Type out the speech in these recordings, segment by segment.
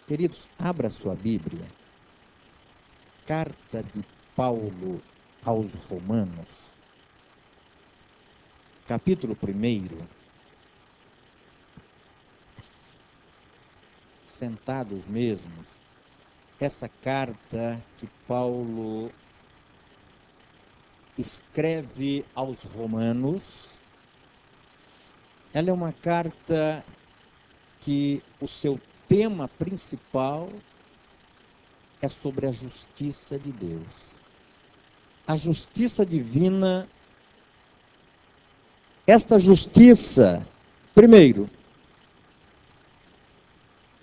Queridos, abra sua Bíblia, carta de Paulo aos Romanos, capítulo 1. Sentados mesmos, essa carta que Paulo escreve aos Romanos, ela é uma carta que o seu tema principal é sobre a justiça de Deus. A justiça divina, esta justiça, primeiro,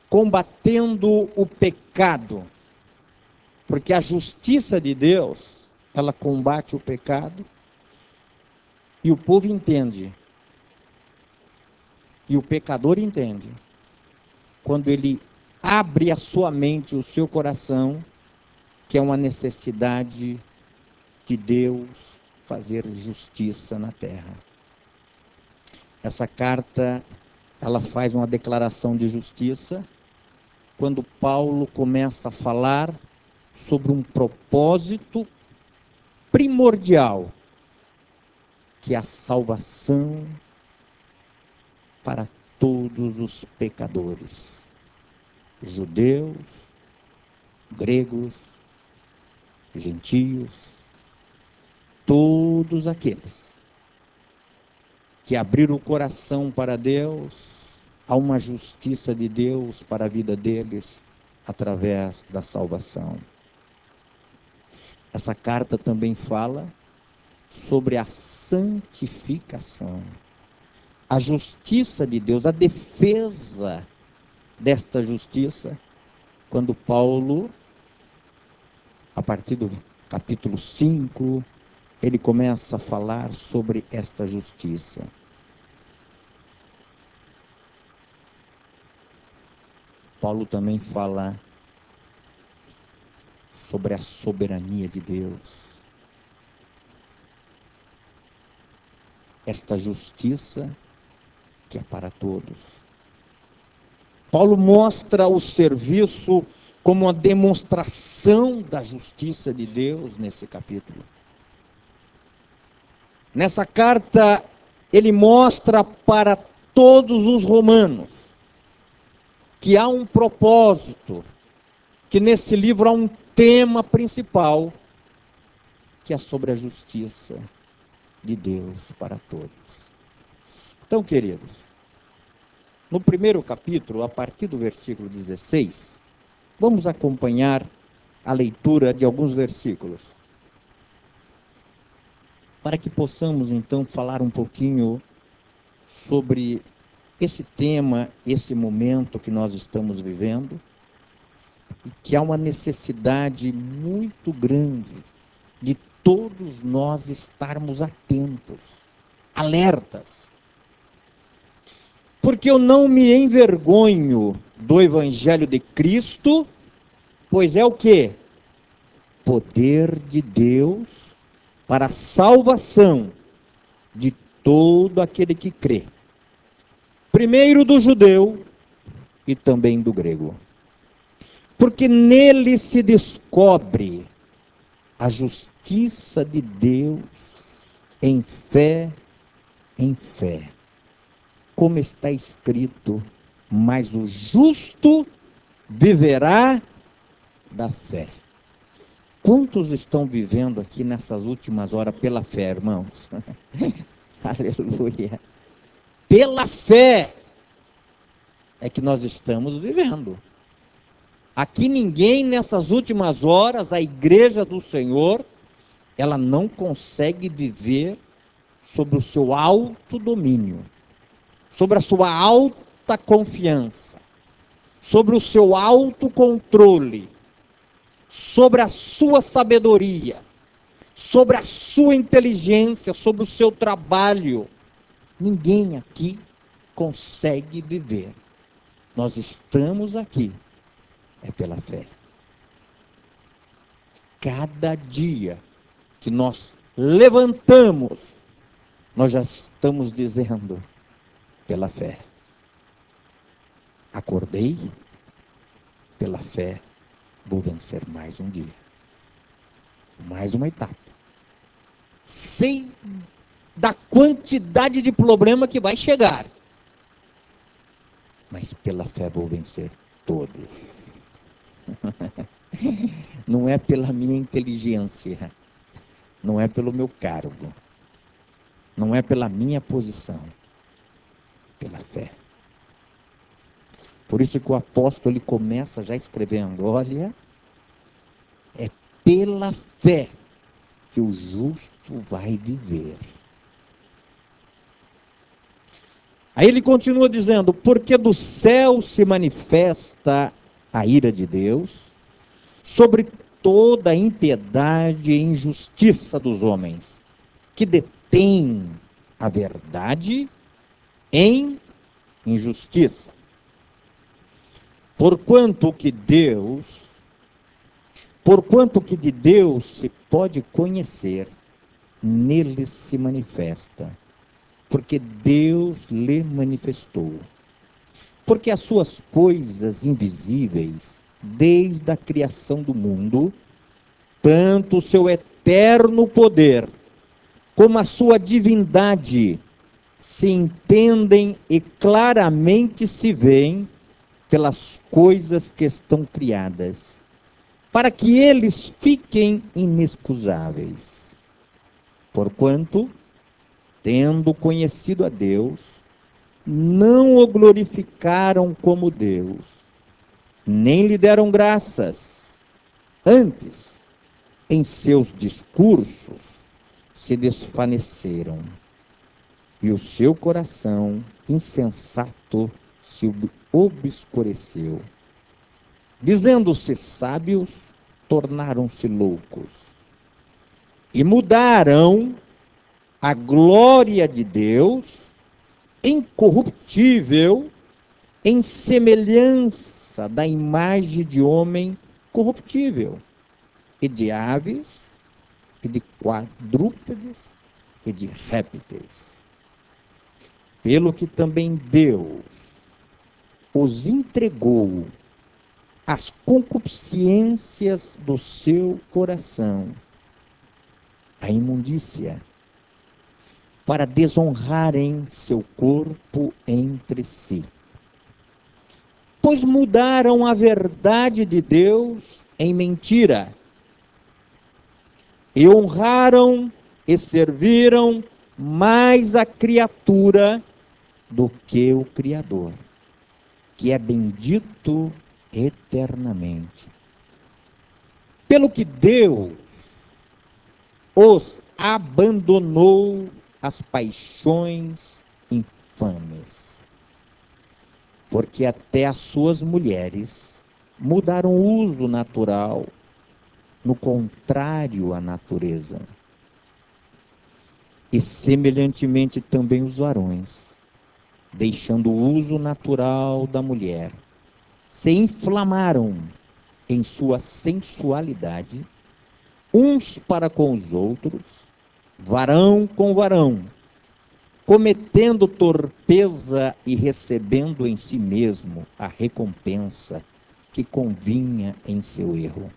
combatendo o pecado, porque a justiça de Deus, ela combate o pecado, e o povo entende, e o pecador entende, quando ele abre a sua mente, o seu coração, que é uma necessidade de Deus fazer justiça na terra. Essa carta, ela faz uma declaração de justiça, quando Paulo começa a falar sobre um propósito primordial, que é a salvação para todos os pecadores, judeus, gregos, gentios, todos aqueles que abriram o coração para Deus, há uma justiça de Deus para a vida deles através da salvação. Essa carta também fala sobre a santificação, a justiça de Deus, a defesa desta justiça, quando Paulo, a partir do capítulo 5, ele começa a falar sobre esta justiça. Paulo também fala sobre a soberania de Deus. Esta justiça que é para todos. Paulo mostra o serviço como uma demonstração da justiça de Deus nesse capítulo. Nessa carta, ele mostra para todos os romanos que há um propósito, que nesse livro há um tema principal, que é sobre a justiça de Deus para todos. Então, queridos, no primeiro capítulo, a partir do versículo 16, vamos acompanhar a leitura de alguns versículos, para que possamos então falar um pouquinho sobre esse tema, esse momento que nós estamos vivendo, e que há uma necessidade muito grande de todos nós estarmos atentos, alertas. Porque eu não me envergonho do Evangelho de Cristo, pois é o quê? Poder de Deus para a salvação de todo aquele que crê. Primeiro do judeu e também do grego. Porque nele se descobre a justiça de Deus em fé, como está escrito, mas o justo viverá da fé. Quantos estão vivendo aqui nessas últimas horas pela fé, irmãos? Aleluia. Pela fé é que nós estamos vivendo. Aqui ninguém nessas últimas horas, a igreja do Senhor, ela não consegue viver sobre o seu autodomínio, sobre a sua alta confiança, sobre o seu autocontrole, sobre a sua sabedoria, sobre a sua inteligência, sobre o seu trabalho. Ninguém aqui consegue viver. Nós estamos aqui, é pela fé. Cada dia que nós levantamos, nós já estamos dizendo, pela fé. Acordei, pela fé, vou vencer mais um dia. Mais uma etapa. Sei da quantidade de problema que vai chegar. Mas pela fé vou vencer todos. Não é pela minha inteligência. Não é pelo meu cargo. Não é pela minha posição. Pela fé. Por isso que o apóstolo ele começa já escrevendo, olha, é pela fé que o justo vai viver. Aí ele continua dizendo, porque do céu se manifesta a ira de Deus sobre toda a impiedade e injustiça dos homens, que detêm a verdade em injustiça. Porquanto que de Deus se pode conhecer, nele se manifesta, porque Deus lhe manifestou. Porque as suas coisas invisíveis, desde a criação do mundo, tanto o seu eterno poder, como a sua divindade, se entendem e claramente se veem pelas coisas que estão criadas, para que eles fiquem inexcusáveis. Porquanto, tendo conhecido a Deus, não o glorificaram como Deus, nem lhe deram graças. Antes, em seus discursos, se desvaneceram, e o seu coração insensato se obscureceu. Dizendo-se sábios, tornaram-se loucos, e mudaram a glória de Deus, incorruptível, em semelhança da imagem de homem corruptível, e de aves, e de quadrúpedes, e de répteis. Pelo que também Deus os entregou às concupiscências do seu coração, a imundícia, para desonrarem seu corpo entre si. Pois mudaram a verdade de Deus em mentira, e honraram e serviram mais a criatura do que o Criador, que é bendito eternamente. Pelo que Deus os abandonou as paixões infames, porque até as suas mulheres mudaram o uso natural, no contrário à natureza. E semelhantemente também os varões, deixando o uso natural da mulher, se inflamaram em sua sensualidade, uns para com os outros, varão com varão, cometendo torpeza e recebendo em si mesmo a recompensa que convinha em seu erro.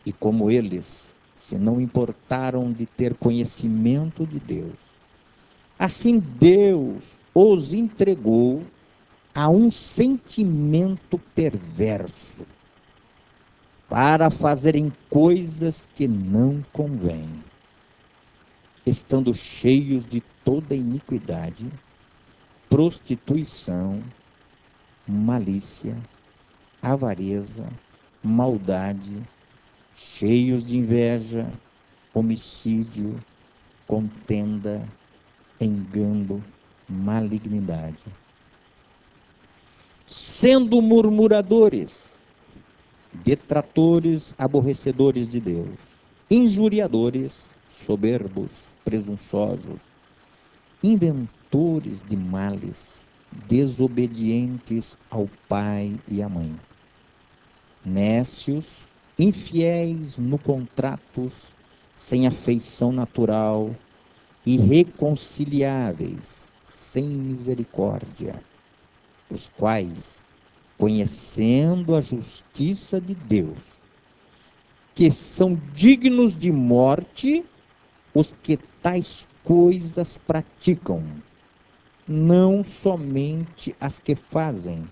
E como eles se não importaram de ter conhecimento de Deus, assim Deus os entregou a um sentimento perverso, para fazerem coisas que não convêm, estando cheios de toda iniquidade, prostituição, malícia, avareza, maldade, cheios de inveja, homicídio, contenda, engano, malignidade, sendo murmuradores, detratores, aborrecedores de Deus, injuriadores, soberbos, presunçosos, inventores de males, desobedientes ao pai e à mãe, nécios, infiéis no contratos, sem afeição natural, irreconciliáveis, sem misericórdia, os quais, conhecendo a justiça de Deus, que são dignos de morte os que tais coisas praticam, não somente as que fazem,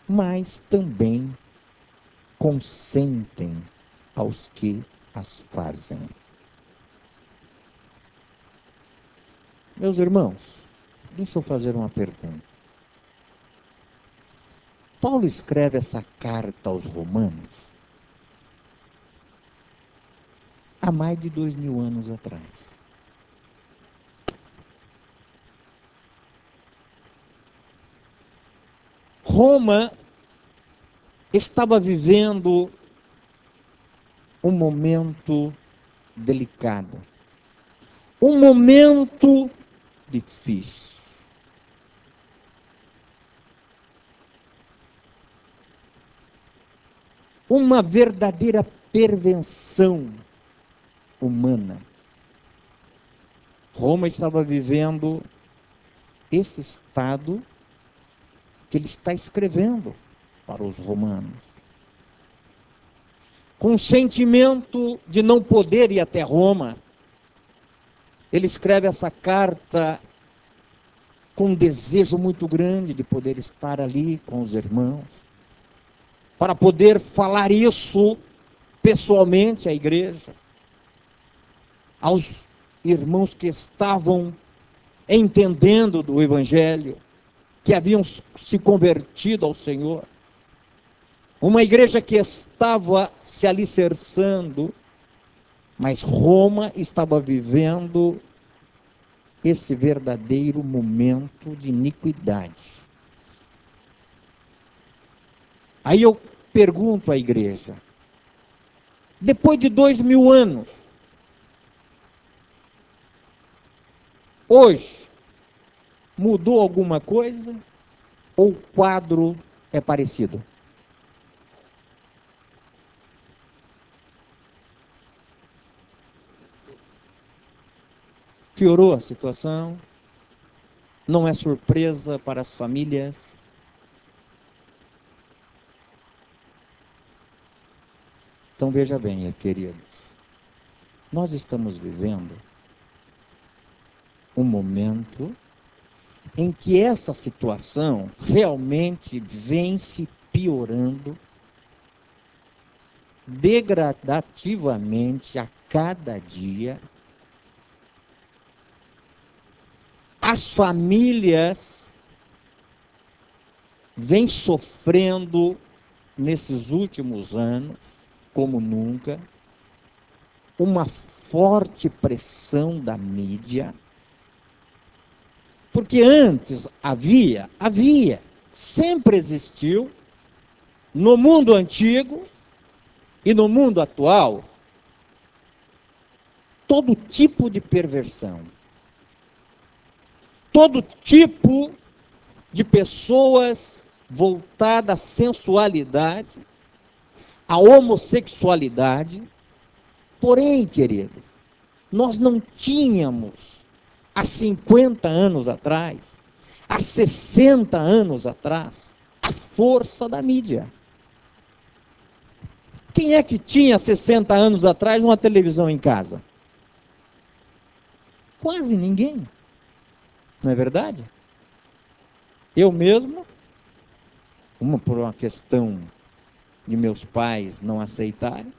mas também consentem aos que as fazem. Meus irmãos, deixa eu fazer uma pergunta. Paulo escreve essa carta aos Romanos há mais de 2000 anos atrás. Roma estava vivendo um momento delicado, um momento difícil. Uma verdadeira perversão humana. Roma estava vivendo esse estado que ele está escrevendo para os romanos. Com o sentimento de não poder ir até Roma, ele escreve essa carta com um desejo muito grande de poder estar ali com os irmãos, para poder falar isso pessoalmente à igreja, aos irmãos que estavam entendendo do Evangelho, que haviam se convertido ao Senhor. Uma igreja que estava se alicerçando, mas Roma estava vivendo esse verdadeiro momento de iniquidade. Aí eu pergunto à igreja, depois de 2000 anos, hoje, mudou alguma coisa? Ou o quadro é parecido? Piorou a situação? Não é surpresa para as famílias? Então veja bem, queridos, nós estamos vivendo um momento em que essa situação realmente vem se piorando degradativamente a cada dia. As famílias vêm sofrendo nesses últimos anos, como nunca, uma forte pressão da mídia. Porque antes sempre existiu, no mundo antigo e no mundo atual, todo tipo de perversão. Todo tipo de pessoas voltadas à sensualidade, à homossexualidade. Porém, queridos, nós não tínhamos, há 50 anos atrás, há 60 anos atrás, a força da mídia. Quem é que tinha 60 anos atrás uma televisão em casa? Quase ninguém. Não é verdade? Eu mesmo, por uma questão de meus pais não aceitarem,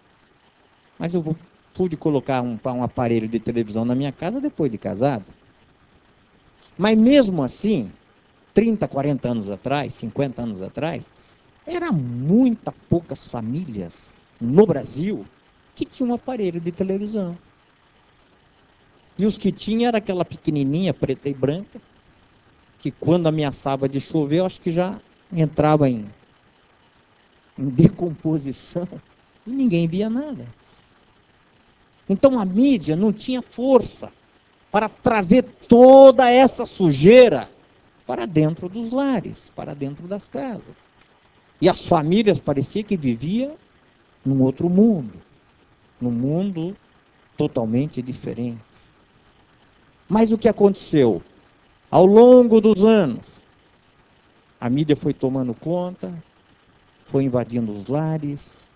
mas eu pude colocar um aparelho de televisão na minha casa depois de casado. Mas mesmo assim, 30, 40 anos atrás, 50 anos atrás, eram muito poucas famílias no Brasil que tinham um aparelho de televisão. E os que tinham era aquela pequenininha, preta e branca, que quando ameaçava de chover, eu acho que já entrava em decomposição e ninguém via nada. Então a mídia não tinha força para trazer toda essa sujeira para dentro dos lares, para dentro das casas. E as famílias pareciam que viviam num outro mundo, num mundo totalmente diferente. Mas o que aconteceu? Ao longo dos anos, a mídia foi tomando conta, foi invadindo os lares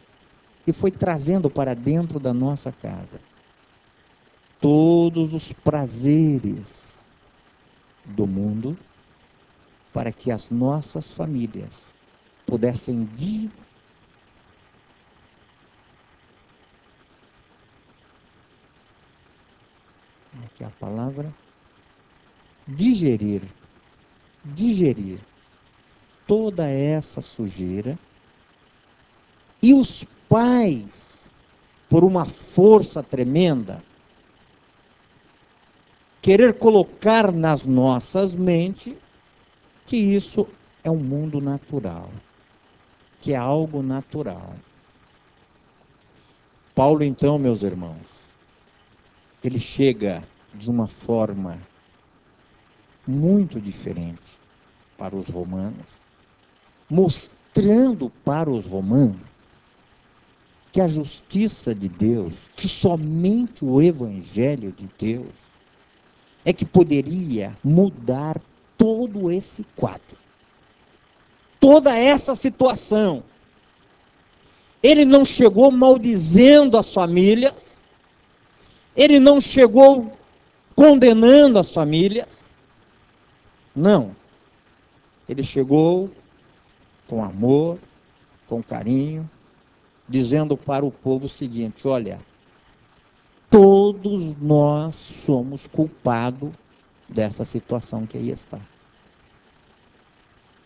e foi trazendo para dentro da nossa casa todos os prazeres do mundo para que as nossas famílias pudessem aqui a palavra digerir toda essa sujeira, e os pais, por uma força tremenda, querer colocar nas nossas mentes que isso é um mundo natural, que é algo natural. Paulo, então, meus irmãos, ele chega de uma forma muito diferente para os romanos, mostrando para os romanos que a justiça de Deus, que somente o Evangelho de Deus, é que poderia mudar todo esse quadro, toda essa situação. Ele não chegou maldizendo as famílias, ele não chegou condenando as famílias, não. Ele chegou com amor, com carinho, dizendo para o povo o seguinte: olha, todos nós somos culpados dessa situação que aí está.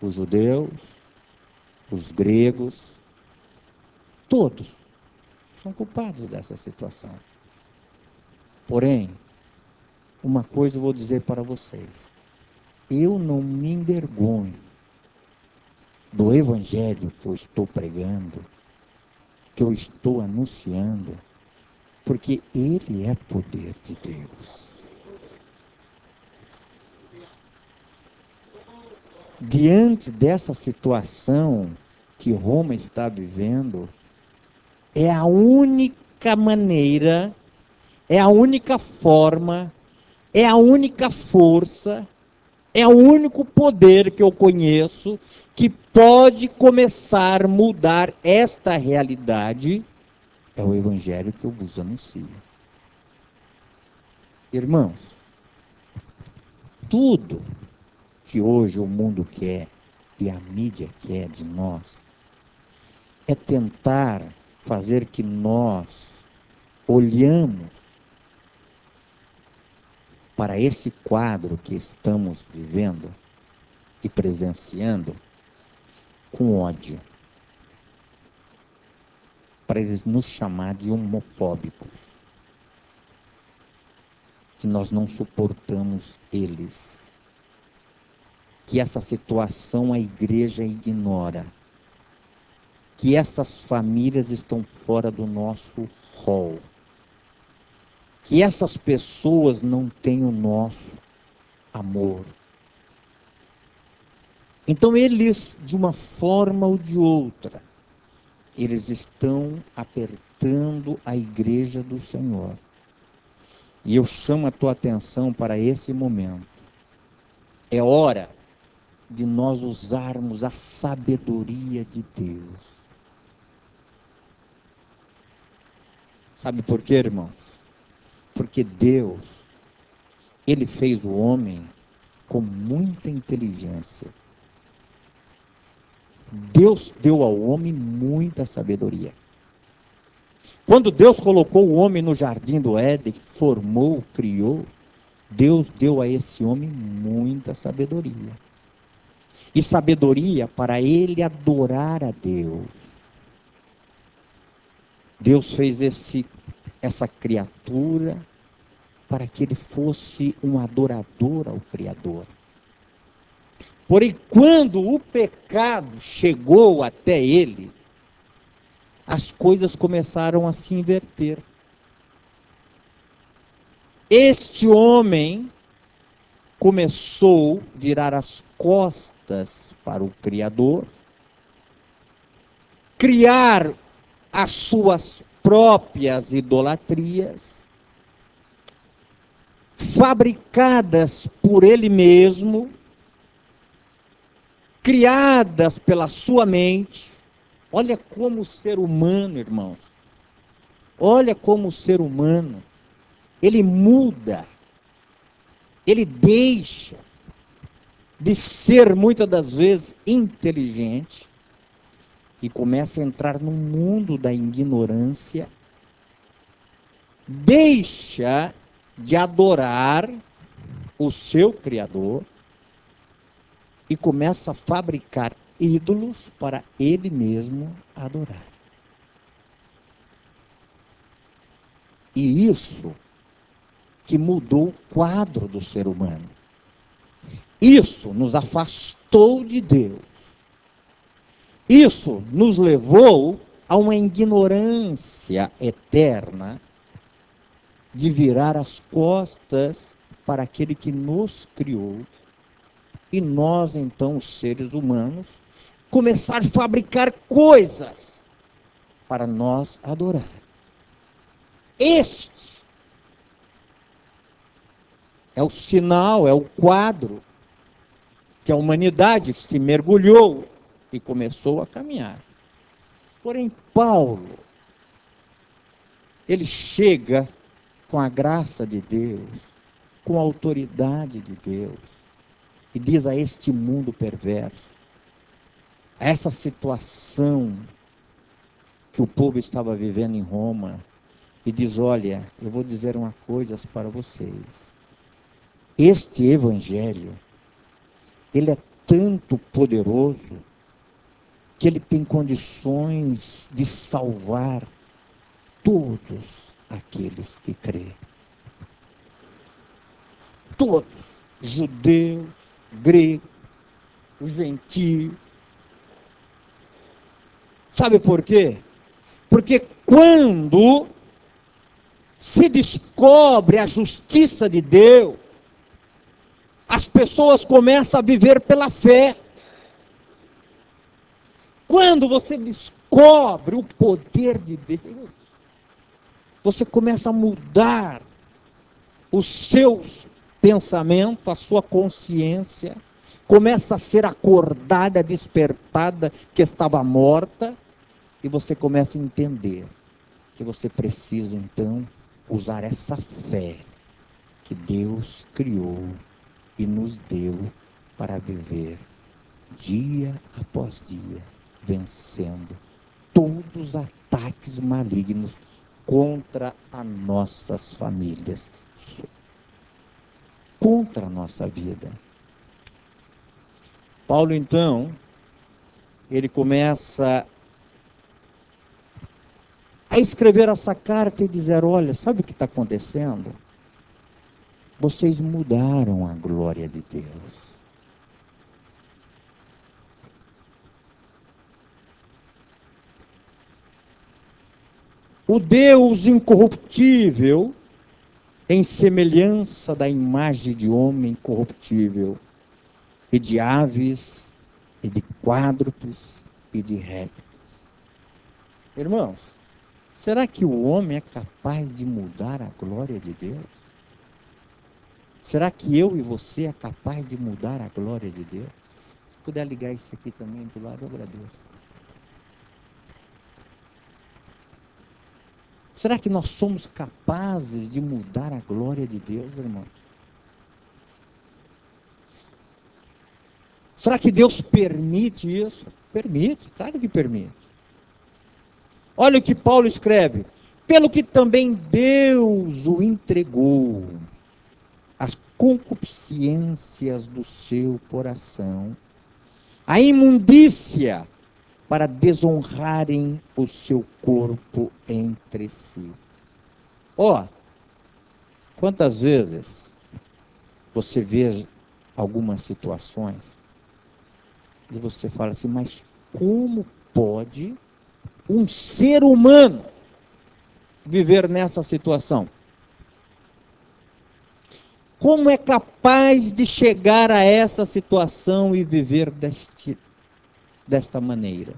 Os judeus, os gregos, todos são culpados dessa situação. Porém, uma coisa eu vou dizer para vocês: eu não me envergonho do evangelho que eu estou pregando, que eu estou anunciando, porque ele é poder de Deus. Diante dessa situação que Roma está vivendo, é a única maneira, é a única forma, é a única força, é o único poder que eu conheço que pode começar a mudar esta realidade, é o evangelho que eu vos anuncio. Irmãos, tudo que hoje o mundo quer e a mídia quer de nós é tentar fazer que nós olhamos para esse quadro que estamos vivendo e presenciando com ódio, para eles nos chamar de homofóbicos, que nós não suportamos eles, que essa situação a igreja ignora, que essas famílias estão fora do nosso rol, que essas pessoas não têm o nosso amor. Então eles, de uma forma ou de outra, eles estão apertando a igreja do Senhor. E eu chamo a tua atenção para esse momento. É hora de nós usarmos a sabedoria de Deus. Sabe por quê, irmãos? Porque Deus, ele fez o homem com muita inteligência. Deus deu ao homem muita sabedoria. Quando Deus colocou o homem no jardim do Éden, formou, criou, Deus deu a esse homem muita sabedoria. E sabedoria para ele adorar a Deus. Deus fez essa criatura para que ele fosse um adorador ao Criador. Porém, quando o pecado chegou até ele, as coisas começaram a se inverter. Este homem começou a virar as costas para o Criador, criar as suas próprias idolatrias, fabricadas por ele mesmo, criadas pela sua mente. Olha como o ser humano, irmãos, olha como o ser humano, ele muda, ele deixa de ser, muitas das vezes, inteligente e começa a entrar no mundo da ignorância, deixa de adorar o seu Criador e começa a fabricar ídolos para ele mesmo adorar. E isso que mudou o quadro do ser humano. Isso nos afastou de Deus. Isso nos levou a uma ignorância eterna de virar as costas para aquele que nos criou. E nós, então, os seres humanos, começar a fabricar coisas para nós adorar. Este é o sinal, é o quadro que a humanidade se mergulhou e começou a caminhar. Porém, Paulo, ele chega com a graça de Deus, com a autoridade de Deus, e diz a este mundo perverso, a essa situação que o povo estava vivendo em Roma, e diz: olha, eu vou dizer uma coisa para vocês. Este evangelho, ele é tanto poderoso que ele tem condições de salvar todos aqueles que crêem. Todos, judeus, gregos, gentios. Sabe por quê? Porque quando se descobre a justiça de Deus, as pessoas começam a viver pela fé. Quando você descobre o poder de Deus, você começa a mudar os seus pensamentos, a sua consciência, começa a ser acordada, despertada, que estava morta, e você começa a entender que você precisa, então, usar essa fé que Deus criou e nos deu para viver dia após dia, vencendo todos os ataques malignos contra as nossas famílias, contra a nossa vida. Paulo, então, ele começa a escrever essa carta e dizer: olha, sabe o que está acontecendo? Vocês mudaram a glória de Deus. O Deus incorruptível, em semelhança da imagem de homem corruptível, e de aves, e de quádrupes, e de répteis. Irmãos, será que o homem é capaz de mudar a glória de Deus? Será que eu e você é capaz de mudar a glória de Deus? Se puder ligar isso aqui também do lado, eu agradeço. Será que nós somos capazes de mudar a glória de Deus, irmãos? Será que Deus permite isso? Permite, claro que permite. Olha o que Paulo escreve: pelo que também Deus o entregou as concupiscências do seu coração, a imundícia, para desonrarem o seu corpo entre si. Ó, quantas vezes você vê algumas situações e você fala assim: mas como pode um ser humano viver nessa situação? Como é capaz de chegar a essa situação e viver desta maneira?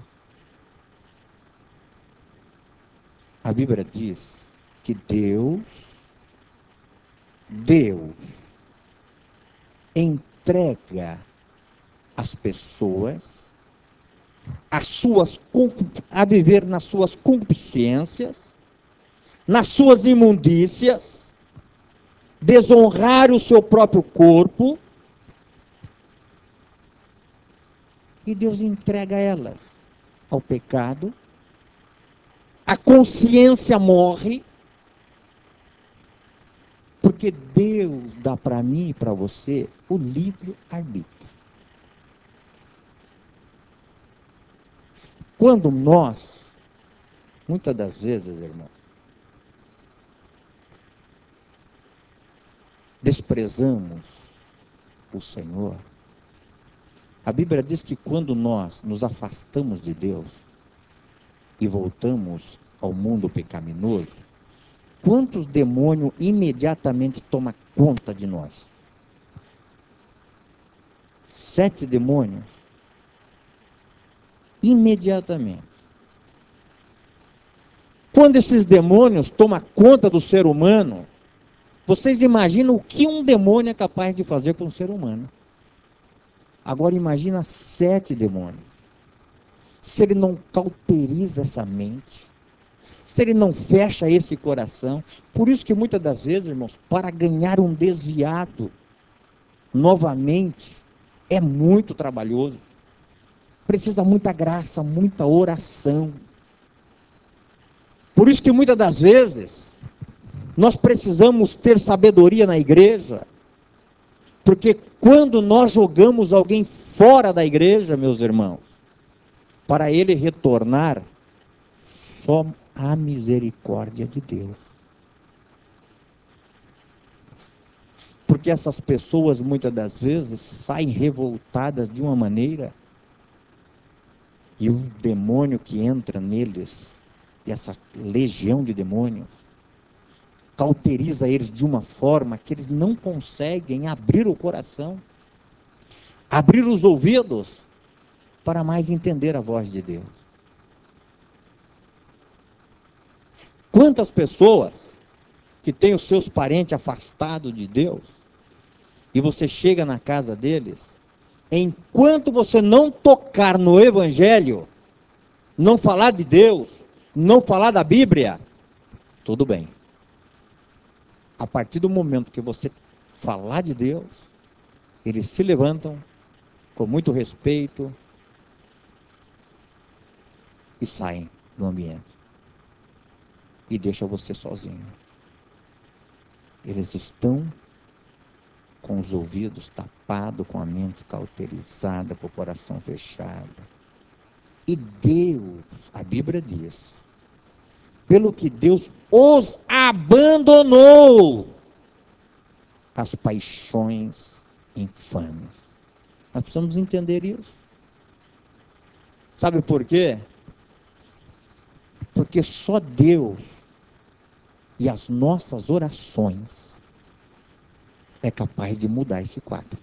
A Bíblia diz que Deus Deus entrega as pessoas a viver nas suas concupiscências, nas suas imundícias, desonrar o seu próprio corpo, e Deus entrega elas ao pecado, a consciência morre, porque Deus dá para mim e para você o livre-arbítrio. Quando nós, muitas das vezes, irmãos, desprezamos o Senhor, a Bíblia diz que quando nós nos afastamos de Deus e voltamos ao mundo pecaminoso, quantos demônios imediatamente tomam conta de nós? 7 demônios. Imediatamente. Quando esses demônios tomam conta do ser humano, vocês imaginam o que um demônio é capaz de fazer com o ser humano. Agora imagina 7 demônios. Se ele não cauteriza essa mente, se ele não fecha esse coração. Por isso que muitas das vezes, irmãos, para ganhar um desviado novamente, é muito trabalhoso. Precisa muita graça, muita oração. Por isso que muitas das vezes, nós precisamos ter sabedoria na igreja, porque quando nós jogamos alguém fora da igreja, meus irmãos, para ele retornar, só a misericórdia de Deus. Porque essas pessoas, muitas das vezes, saem revoltadas de uma maneira, e o demônio que entra neles, e essa legião de demônios, cauteriza eles de uma forma que eles não conseguem abrir o coração, abrir os ouvidos, para mais entender a voz de Deus. Quantas pessoas que têm os seus parentes afastados de Deus, e você chega na casa deles, enquanto você não tocar no Evangelho, não falar de Deus, não falar da Bíblia, tudo bem. A partir do momento que você falar de Deus, eles se levantam com muito respeito e saem do ambiente. E deixam você sozinho. Eles estão com os ouvidos tapados, com a mente cauterizada, com o coração fechado. E Deus, a Bíblia diz, pelo que Deus os abandonou às paixões infames. Nós precisamos entender isso. Sabe por quê? Porque só Deus e as nossas orações é capaz de mudar esse quadro.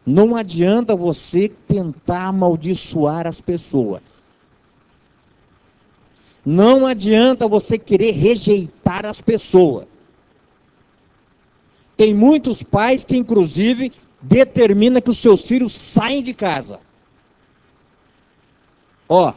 Não adianta você tentar amaldiçoar as pessoas. Não adianta você querer rejeitar as pessoas. Tem muitos pais que, inclusive, determinam que os seus filhos saem de casa. Ó,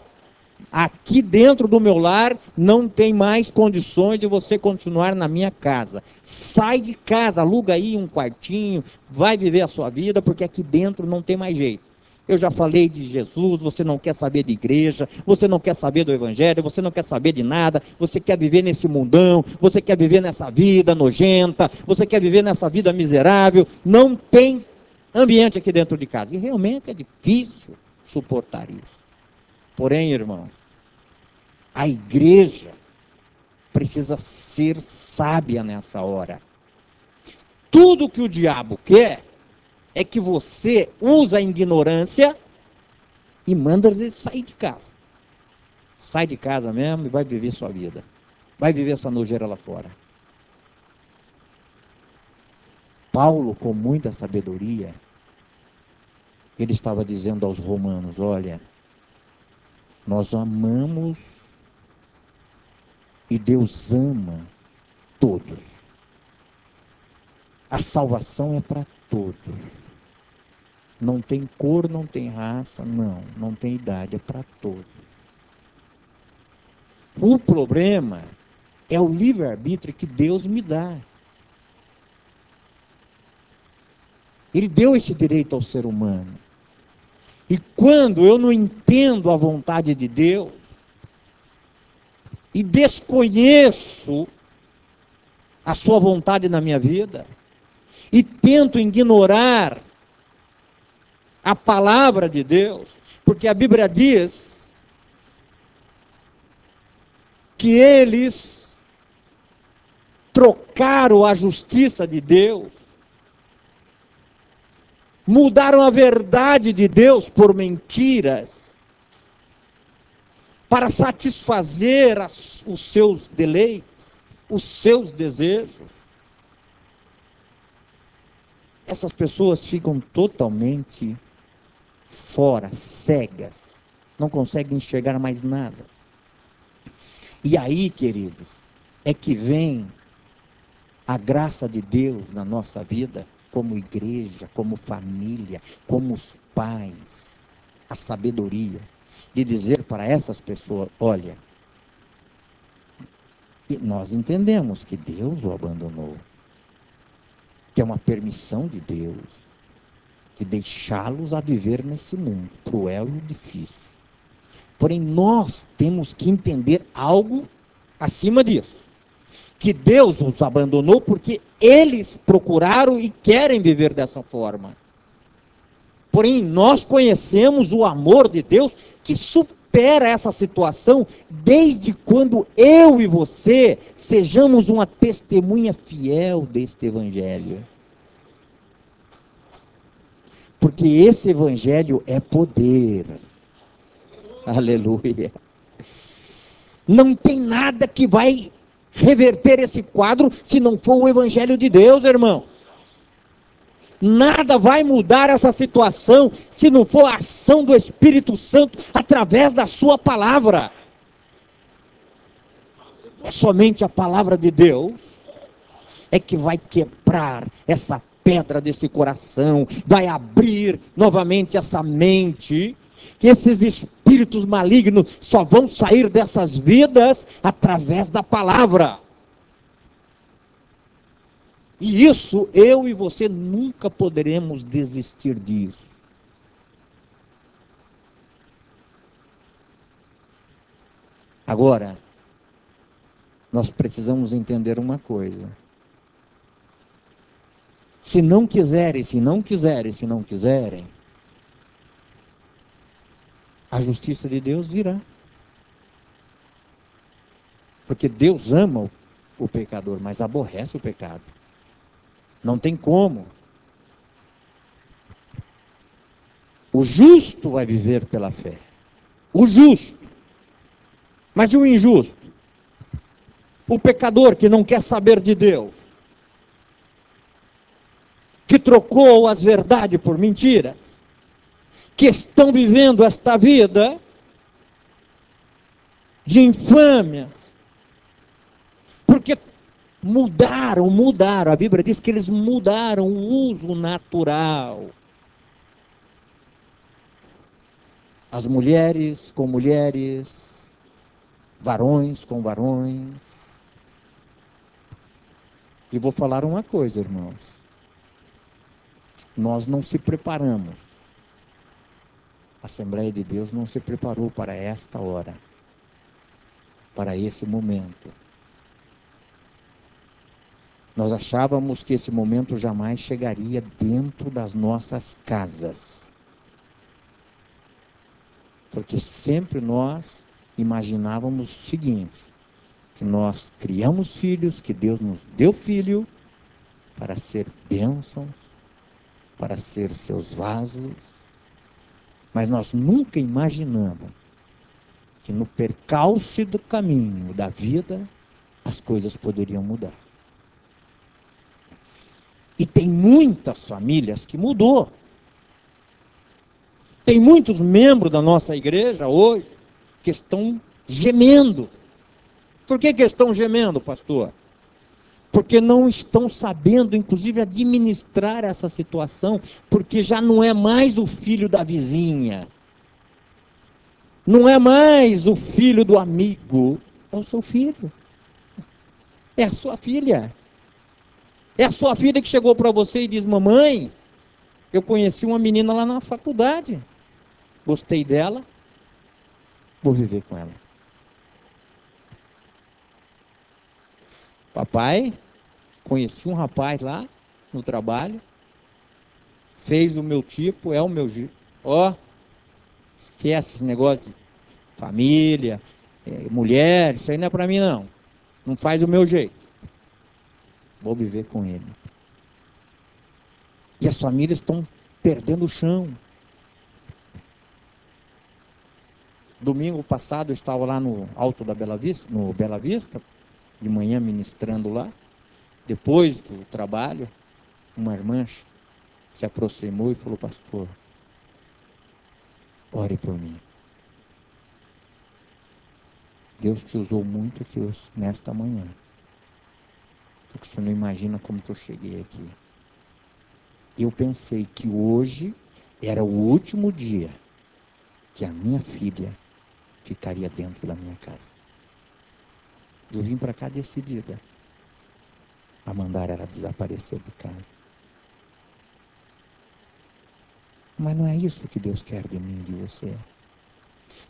aqui dentro do meu lar não tem mais condições de você continuar na minha casa. Sai de casa, aluga aí um quartinho, vai viver a sua vida, porque aqui dentro não tem mais jeito. Eu já falei de Jesus, você não quer saber de igreja, você não quer saber do Evangelho, você não quer saber de nada, você quer viver nesse mundão, você quer viver nessa vida nojenta, você quer viver nessa vida miserável, não tem ambiente aqui dentro de casa. E realmente é difícil suportar isso. Porém, irmãos, a igreja precisa ser sábia nessa hora. Tudo que o diabo quer é que você usa a ignorância e manda ele sair de casa. Sai de casa mesmo e vai viver sua vida. Vai viver sua nojeira lá fora. Paulo, com muita sabedoria, ele estava dizendo aos romanos, olha, nós amamos e Deus ama todos. A salvação é para todos. Não tem cor, não tem raça, não tem idade, é para todos. O problema é o livre-arbítrio que Deus me dá. Ele deu esse direito ao ser humano. E quando eu não entendo a vontade de Deus, e desconheço a sua vontade na minha vida, e tento ignorar a palavra de Deus, porque a Bíblia diz que eles trocaram a justiça de Deus, mudaram a verdade de Deus por mentiras, para satisfazer os seus deleites, os seus desejos. Essas pessoas ficam totalmente fora, cegas, não conseguem enxergar mais nada. E aí, queridos, é que vem a graça de Deus na nossa vida, como igreja, como família, como os pais, a sabedoria de dizer para essas pessoas: olha, nós entendemos que Deus o abandonou, que é uma permissão de Deus, de deixá-los a viver nesse mundo cruel e difícil. Porém, nós temos que entender algo acima disso, que Deus os abandonou porque eles procuraram e querem viver dessa forma. Porém, nós conhecemos o amor de Deus que supera essa situação, desde quando eu e você sejamos uma testemunha fiel deste evangelho. Porque esse evangelho é poder. Aleluia. Não tem nada que vai reverter esse quadro se não for o evangelho de Deus, irmão. Nada vai mudar essa situação se não for a ação do Espírito Santo através da sua palavra. É somente a palavra de Deus é que vai quebrar essa pedra desse coração, vai abrir novamente essa mente, que esses espíritos malignos só vão sair dessas vidas através da palavra. E isso, eu e você nunca poderemos desistir disso. Agora, nós precisamos entender uma coisa. Se não quiserem, a justiça de Deus virá. Porque Deus ama o pecador, mas aborrece o pecado. Não tem como. O justo vai viver pela fé. O justo. Mas e o injusto? O pecador que não quer saber de Deus, que trocou as verdades por mentiras, que estão vivendo esta vida de infâmias, porque mudaram, a Bíblia diz que eles mudaram o uso natural. As mulheres com mulheres, varões com varões. E vou falar uma coisa, irmãos. Nós não se preparamos. A Assembleia de Deus não se preparou para esta hora, para esse momento. Nós achávamos que esse momento jamais chegaria dentro das nossas casas. Porque sempre nós imaginávamos o seguinte, que nós criamos filhos, que Deus nos deu filho para ser bênçãos, para ser seus vasos, mas nós nunca imaginamos que no percalço do caminho da vida, as coisas poderiam mudar. E tem muitas famílias que mudou. Tem muitos membros da nossa igreja hoje que estão gemendo. Por que estão gemendo, pastor? porque não estão sabendo, inclusive, administrar essa situação, porque já não é mais o filho da vizinha, não é mais o filho do amigo, é o seu filho, é a sua filha. É a sua filha que chegou para você e diz: mamãe, eu conheci uma menina lá na faculdade, gostei dela, vou viver com ela. Papai, conheci um rapaz lá no trabalho, fez o meu tipo, é o meu tipo. Ó, esquece esse negócio de família, mulher, isso aí não é para mim não. Não faz o meu jeito. Vou viver com ele. E as famílias estão perdendo o chão. Domingo passado eu estava lá no Alto da Bela Vista, no Bela Vista, de manhã ministrando lá. Depois do trabalho, uma irmã se aproximou e falou: pastor, ore por mim. Deus te usou muito aqui hoje, nesta manhã. Porque você não imagina como que eu cheguei aqui. Eu pensei que hoje era o último dia que a minha filha ficaria dentro da minha casa. Eu vim para cá decidida a mandar ela desaparecer de casa. Mas não é isso que Deus quer de mim, de você.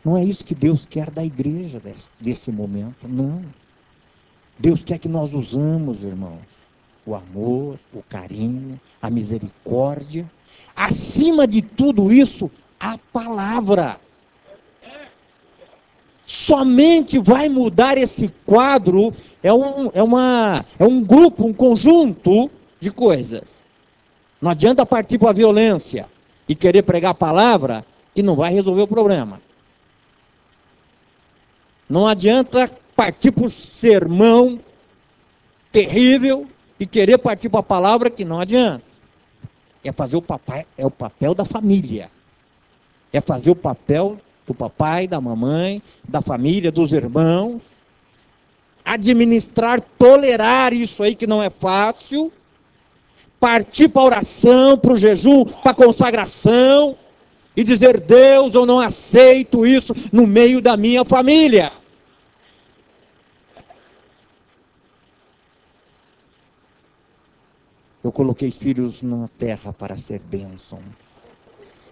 Não é isso que Deus quer da igreja desse momento, não. Deus quer que nós usamos, irmãos, o amor, o carinho, a misericórdia. Acima de tudo isso, a palavra. Somente vai mudar esse quadro, é um grupo, um conjunto de coisas. Não adianta partir para a violência e querer pregar a palavra, que não vai resolver o problema. Não adianta partir para o sermão terrível e querer partir para a palavra, que não adianta. É fazer o papai, é o papel da família. É fazer o papel do papai, da mamãe, da família, dos irmãos. Administrar, tolerar isso aí que não é fácil. Partir para a oração, para o jejum, para a consagração. E dizer: Deus, eu não aceito isso no meio da minha família. Eu coloquei filhos na terra para ser bênção.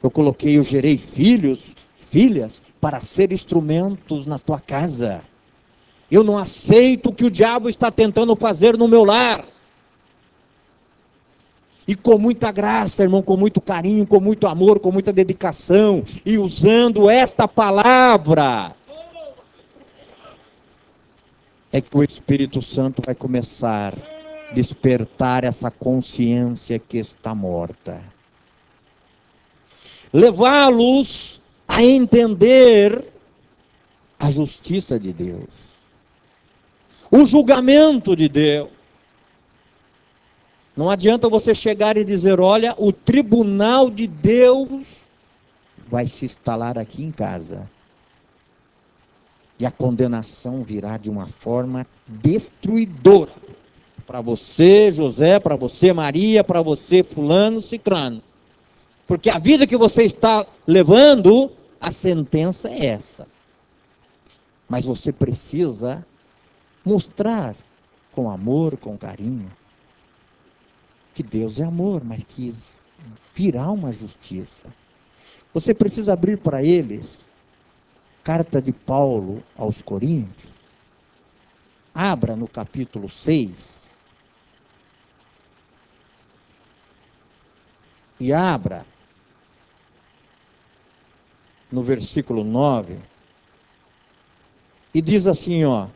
Eu gerei filhos, filhas, para ser instrumentos na tua casa. Eu não aceito o que o diabo está tentando fazer no meu lar. E com muita graça, irmão, com muito carinho, com muito amor, com muita dedicação, e usando esta palavra, é que o Espírito Santo vai começar a despertar essa consciência que está morta. Levá-los a entender a justiça de Deus, o julgamento de Deus. Não adianta você chegar e dizer: olha, o tribunal de Deus vai se instalar aqui em casa. E a condenação virá de uma forma destruidora. Para você, José, para você, Maria, para você, fulano, cicrano. Porque a vida que você está levando, a sentença é essa. Mas você precisa mostrar com amor, com carinho, que Deus é amor, mas que virá uma justiça. Você precisa abrir para eles carta de Paulo aos Coríntios. Abra no capítulo 6. E abra no versículo 9. E diz assim, ó.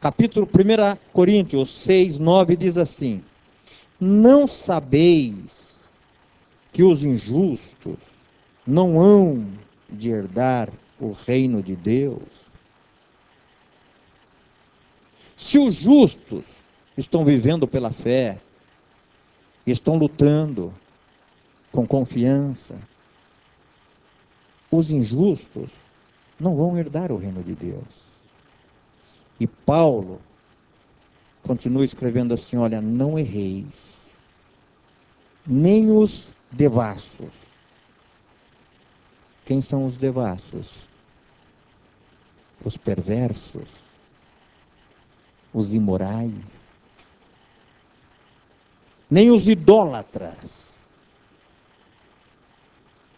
Capítulo 1 Coríntios 6, 9 diz assim: não sabeis que os injustos não hão de herdar o reino de Deus? Se os justos estão vivendo pela fé, estão lutando com confiança, os injustos não vão herdar o reino de Deus. E Paulo continua escrevendo assim: olha, não erreis, nem os devassos. Quem são os devassos? Os perversos, os imorais, nem os idólatras,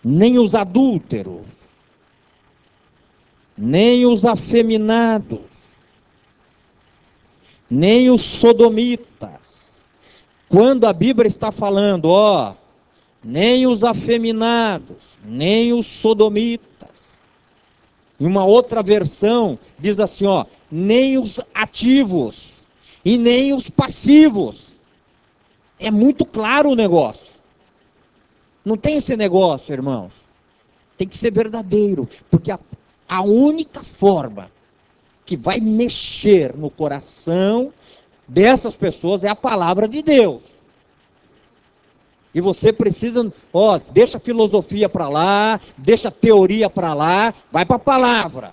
nem os adúlteros, nem os afeminados, nem os sodomitas. Quando a Bíblia está falando, nem os afeminados, nem os sodomitas. Em uma outra versão diz assim, nem os ativos e nem os passivos. É muito claro o negócio. Não tem esse negócio, irmãos. Tem que ser verdadeiro, porque a única forma que vai mexer no coração dessas pessoas é a palavra de Deus. E você precisa, deixa a filosofia para lá, deixa a teoria para lá, vai para a palavra.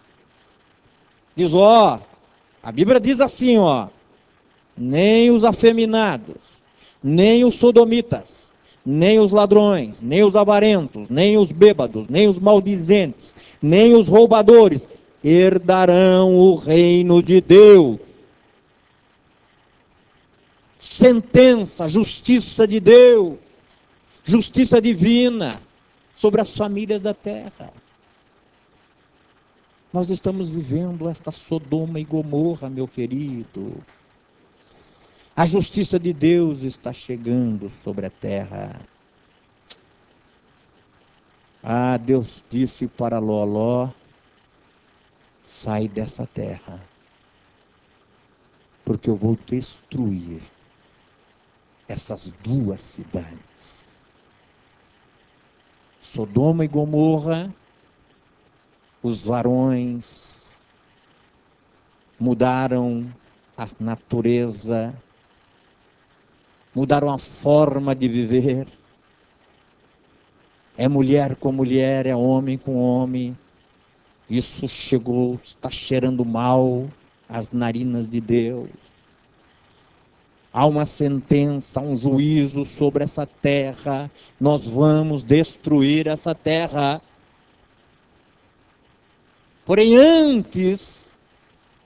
Diz, a Bíblia diz assim, nem os afeminados, nem os sodomitas, nem os ladrões, nem os avarentos, nem os bêbados, nem os maldizentes, nem os roubadores herdarão o reino de Deus. Sentença, justiça de Deus, justiça divina sobre as famílias da terra. Nós estamos vivendo esta Sodoma e Gomorra, meu querido. A justiça de Deus está chegando sobre a terra. Deus disse para Ló, sai dessa terra, porque eu vou destruir essas duas cidades. Sodoma e Gomorra, os varões mudaram a natureza, mudaram a forma de viver. É mulher com mulher, é homem com homem. Isso está cheirando mal às narinas de Deus. Há uma sentença, um juízo sobre essa terra. Nós vamos destruir essa terra. Porém, antes,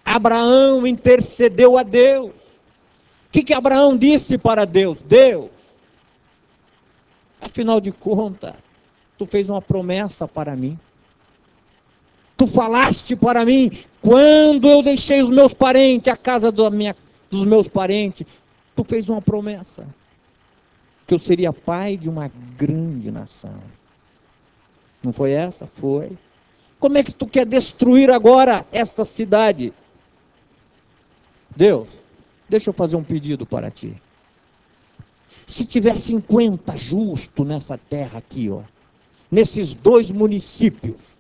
Abraão intercedeu a Deus. O que Abraão disse para Deus? Deus, afinal de contas, tu fez uma promessa para mim. Tu falaste para mim, quando eu deixei os meus parentes, a casa dos meus parentes, tu fez uma promessa, que eu seria pai de uma grande nação. Não foi essa? Foi. Como é que tu quer destruir agora esta cidade? Deus, deixa eu fazer um pedido para ti. Se tiver 50 justos nessa terra aqui, nesses 2 municípios,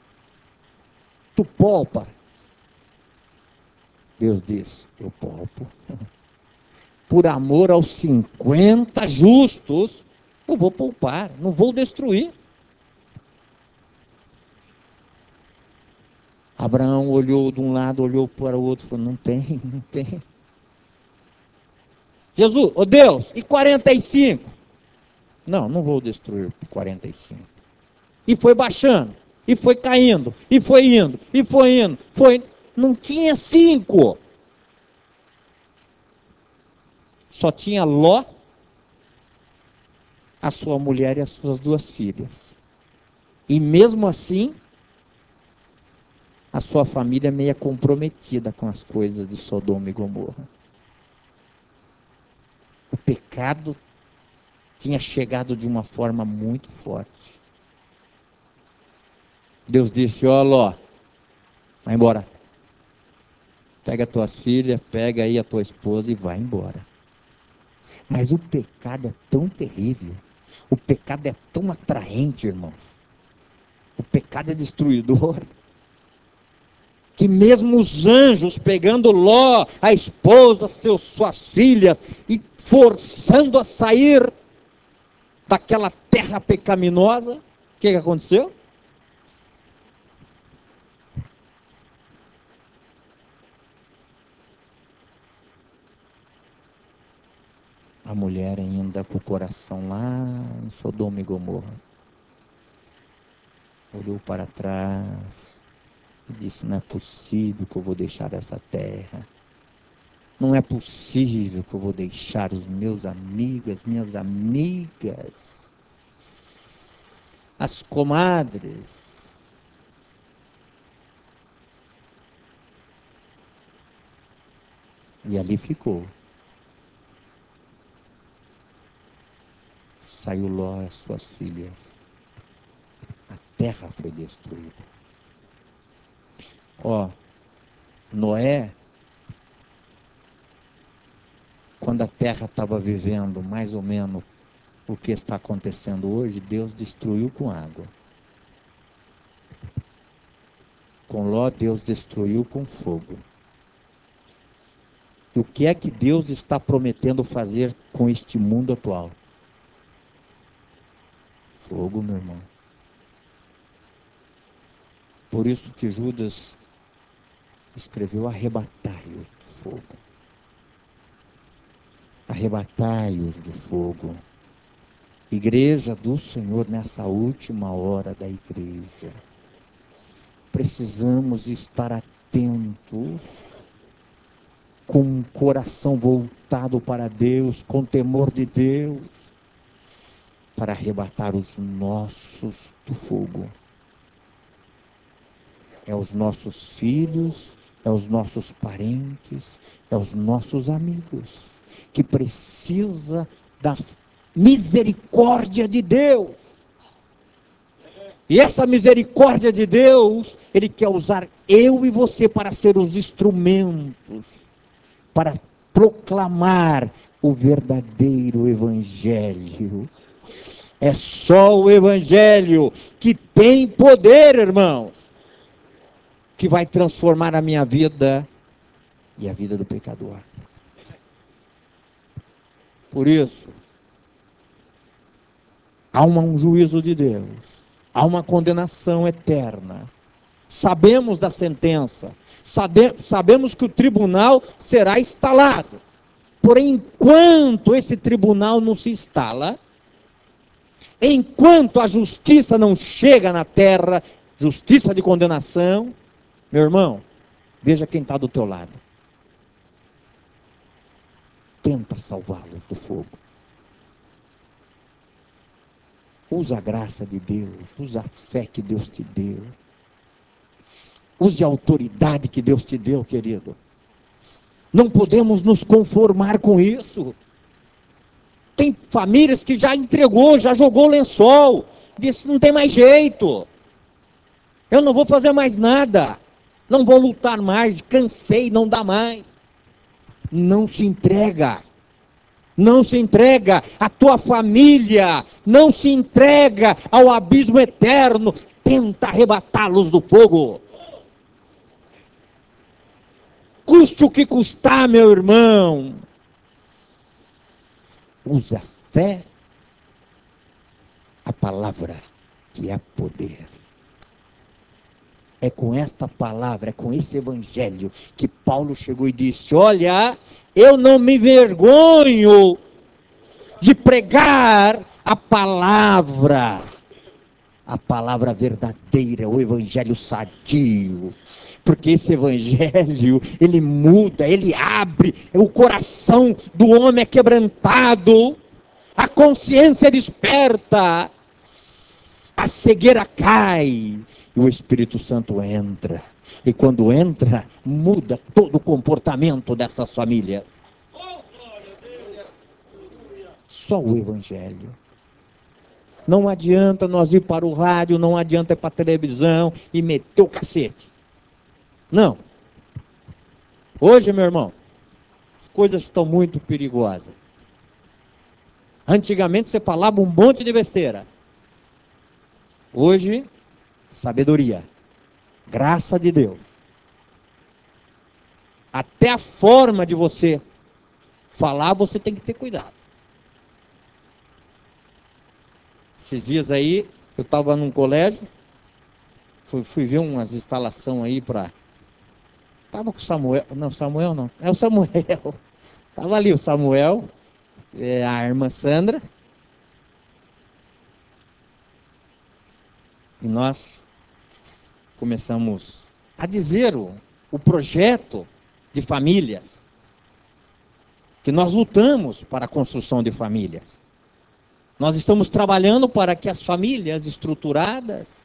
tu poupa. Deus disse, eu poupo. Por amor aos 50 justos, eu vou poupar, não vou destruir. Abraão olhou de um lado, olhou para o outro, falou, não tem. Jesus, Deus, e 45? Não vou destruir 45. E foi baixando, e foi caindo, e foi indo, não tinha 5. Só tinha Ló, a sua mulher e as suas 2 filhas. E mesmo assim, a sua família meio comprometida com as coisas de Sodoma e Gomorra. O pecado tinha chegado de uma forma muito forte. Deus disse, Ló, vai embora. Pega as tuas filhas, pega aí a tua esposa e vai embora. Mas o pecado é tão terrível, o pecado é tão atraente, irmãos. O pecado é destruidor, que mesmo os anjos pegando Ló, a esposa, suas filhas, e forçando a sair daquela terra pecaminosa, o que aconteceu? coração lá em Sodoma e Gomorra. Olhou para trás e disse: não é possível que eu vou deixar essa terra. Não é possível que eu vou deixar os meus amigos, as minhas amigas, as comadres. E ali ficou. Saiu Ló e as suas filhas. A terra foi destruída. Ó, Noé, quando a terra estava vivendo mais ou menos o que está acontecendo hoje, Deus destruiu com água. Com Ló, Deus destruiu com fogo. E o que é que Deus está prometendo fazer com este mundo atual? Fogo, meu irmão. Por isso que Judas escreveu: arrebatai-os do fogo. Arrebatai-os do fogo. Igreja do Senhor, nessa última hora da igreja, precisamos estar atentos, com um coração voltado para Deus, com temor de Deus, para arrebatar os nossos do fogo. É os nossos filhos, é os nossos parentes, é os nossos amigos, que precisa da misericórdia de Deus. E essa misericórdia de Deus, Ele quer usar eu e você para ser os instrumentos, para proclamar o verdadeiro Evangelho. É só o Evangelho que tem poder, irmãos, que vai transformar a minha vida e a vida do pecador. Por isso, há um juízo de Deus, há uma condenação eterna. Sabemos da sentença, sabemos que o tribunal será instalado. Porém, enquanto esse tribunal não se instala, enquanto a justiça não chega na terra, justiça de condenação, meu irmão, veja quem está do teu lado. Tenta salvá-los do fogo. Usa a graça de Deus, usa a fé que Deus te deu. Use a autoridade que Deus te deu, querido. Não podemos nos conformar com isso. Tem famílias que já entregou, já jogou o lençol, disse: não tem mais jeito. Eu não vou fazer mais nada. Não vou lutar mais, cansei, não dá mais. Não se entrega. Não se entrega à tua família. Não se entrega ao abismo eterno. Tenta arrebatá-los do fogo. Custe o que custar, meu irmão. Usa a fé, a palavra, que é poder. É com esta palavra, é com esse evangelho que Paulo chegou e disse: olha, eu não me envergonho de pregar a palavra verdadeira, o evangelho sadio. Porque esse evangelho, ele muda, ele abre, o coração do homem é quebrantado, a consciência desperta, a cegueira cai, e o Espírito Santo entra. E quando entra, muda todo o comportamento dessas famílias. Só o evangelho. Não adianta nós ir para o rádio, não adianta ir para a televisão e meter o cacete. Não. Hoje, meu irmão, as coisas estão muito perigosas. Antigamente você falava um monte de besteira. Hoje, sabedoria, graça de Deus. Até a forma de você falar, você tem que ter cuidado. Esses dias aí, eu estava num colégio, fui ver umas instalações aí para... Estava com o Samuel, não, é o Samuel. Estava ali o Samuel, a irmã Sandra, E nós começamos a dizer o projeto de famílias, que nós lutamos para a construção de famílias. Nós estamos trabalhando para que as famílias estruturadas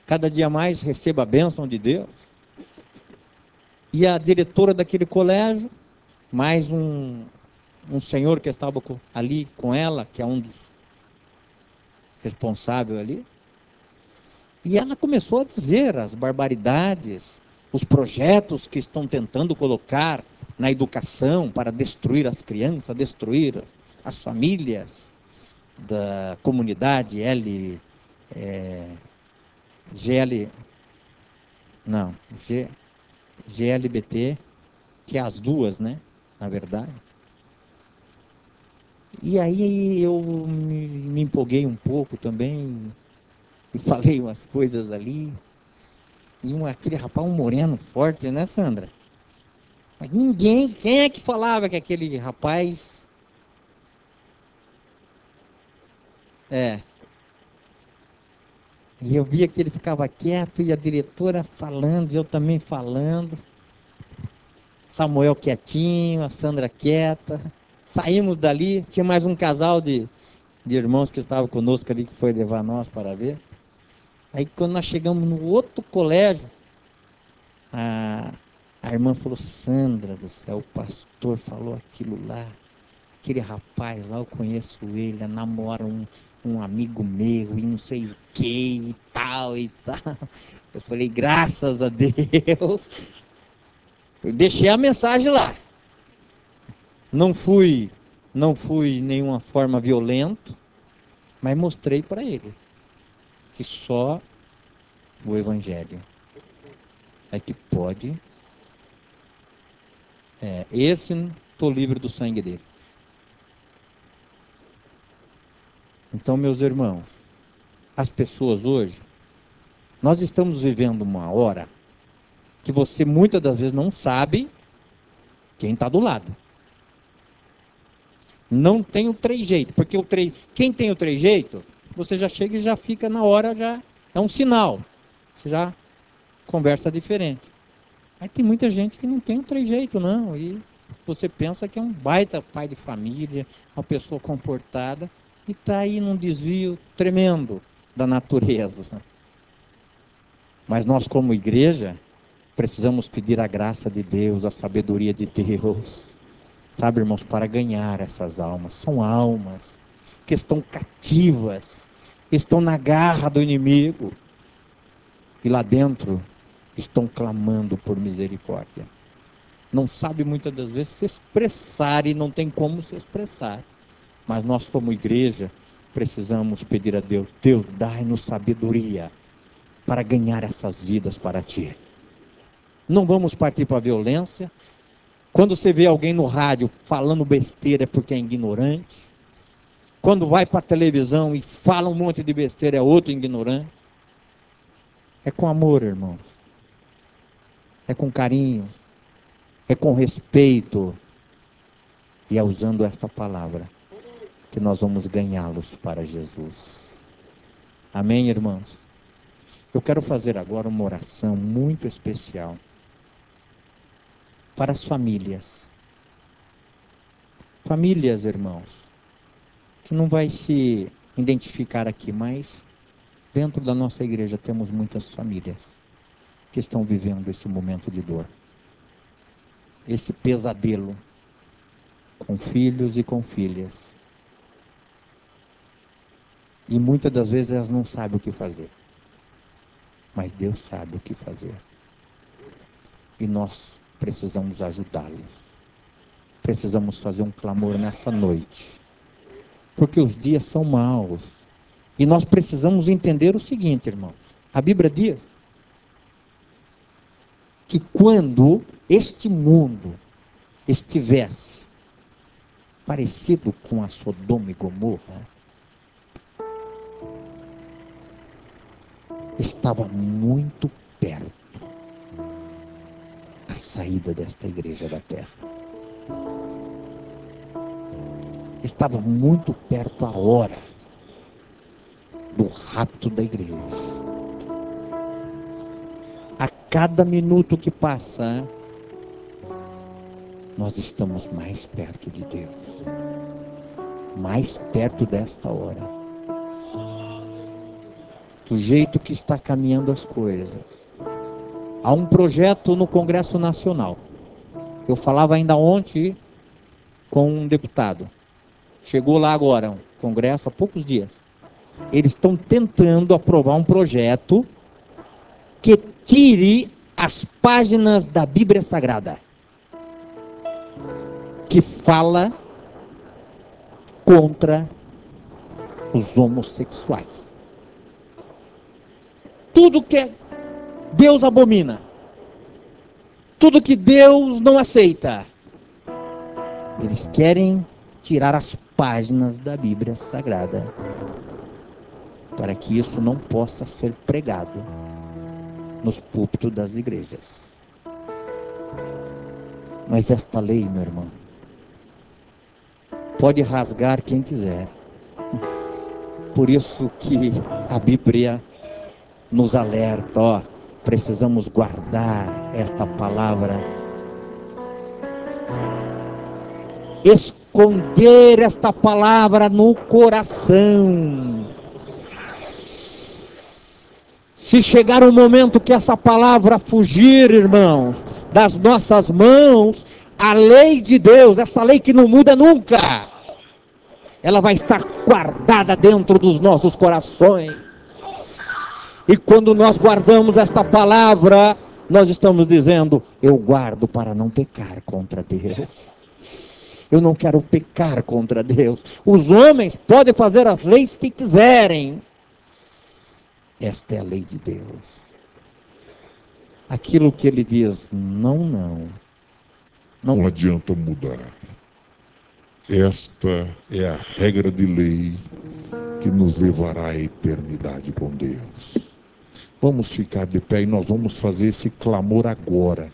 cada dia mais recebam a bênção de Deus. E a diretora daquele colégio, mais um senhor que estava ali com ela, que é um dos responsáveis ali, e ela começou a dizer as barbaridades, os projetos que estão tentando colocar na educação para destruir as crianças, destruir as famílias da comunidade GLBT, que é as duas, né? Na verdade. E aí eu me empolguei um pouco também e falei umas coisas ali. E aquele rapaz, um moreno forte, né, Sandra? Mas quem é que falava que aquele rapaz... E eu via que ele ficava quieto e a diretora falando, e eu também falando. Samuel quietinho, a Sandra quieta. Saímos dali, tinha mais um casal de irmãos que estavam conosco ali, que foi levar nós para ver. Aí quando nós chegamos no outro colégio, a irmã falou: Sandra do céu, o pastor falou aquilo lá, aquele rapaz lá, eu conheço ele, namora um amigo meu e não sei o que e tal e tal. Eu falei: graças a Deus. Eu deixei a mensagem lá. Não fui nenhuma forma violento, mas mostrei para ele que só o Evangelho é que pode. Esse estou livre do sangue dele. Então, meus irmãos, as pessoas hoje, nós estamos vivendo uma hora que você muitas das vezes não sabe quem está do lado. Não tem o trejeito, porque quem tem o trejeito, você já chega e já fica na hora, já é um sinal. Você já conversa diferente. Aí tem muita gente que não tem o trejeito, não. E você pensa que é um baita pai de família, uma pessoa comportada, e está aí num desvio tremendo da natureza. Mas nós, como igreja, precisamos pedir a graça de Deus, a sabedoria de Deus. Sabe, irmãos, para ganhar essas almas. São almas que estão cativas, estão na garra do inimigo. E lá dentro estão clamando por misericórdia. Não sabe muitas das vezes se expressar e não tem como se expressar. Mas nós, como igreja, precisamos pedir a Deus: Deus, dai-nos sabedoria para ganhar essas vidas para Ti. Não vamos partir para a violência. Quando você vê alguém no rádio falando besteira é porque é ignorante. Quando vai para a televisão e fala um monte de besteira é outro ignorante. É com amor, irmãos. É com carinho. É com respeito. E é usando esta palavra que nós vamos ganhá-los para Jesus. Amém, irmãos? Eu quero fazer agora uma oração muito especial para as famílias. Famílias, irmãos, que não vai se identificar aqui, mas dentro da nossa igreja temos muitas famílias que estão vivendo esse momento de dor. Esse pesadelo com filhos e com filhas. E muitas das vezes elas não sabem o que fazer. Mas Deus sabe o que fazer. E nós precisamos ajudá-los. Precisamos fazer um clamor nessa noite. Porque os dias são maus. E nós precisamos entender o seguinte, irmãos. A Bíblia diz que quando este mundo estivesse parecido com a Sodoma e Gomorra, estava muito perto a saída desta igreja da terra. Estava muito perto a hora do rapto da igreja. cada minuto que passa, nós estamos mais perto de Deus, mais perto desta hora, do jeito que está caminhando as coisas. Há um projeto no Congresso Nacional. Eu falava ainda ontem com um deputado. Chegou lá agora, um Congresso há poucos dias. Eles estão tentando aprovar um projeto que tire as páginas da Bíblia Sagrada que fala contra os homossexuais. Tudo que Deus abomina, tudo que Deus não aceita, eles querem tirar as páginas da Bíblia Sagrada para que isso não possa ser pregado nos púlpitos das igrejas. Mas esta lei, meu irmão, pode rasgar quem quiser. Por isso que a Bíblia nos alerta, ó, precisamos guardar esta palavra, esconder esta palavra no coração. Se chegar um momento que essa palavra fugir, irmãos, das nossas mãos, a lei de Deus, essa lei que não muda nunca, ela vai estar guardada dentro dos nossos corações. E quando nós guardamos esta palavra, nós estamos dizendo: eu guardo para não pecar contra Deus. Eu não quero pecar contra Deus. Os homens podem fazer as leis que quiserem. Esta é a lei de Deus. Aquilo que ele diz, não adianta mudar. Esta é a regra de lei que nos levará à eternidade com Deus. Vamos ficar de pé e nós vamos fazer esse clamor agora.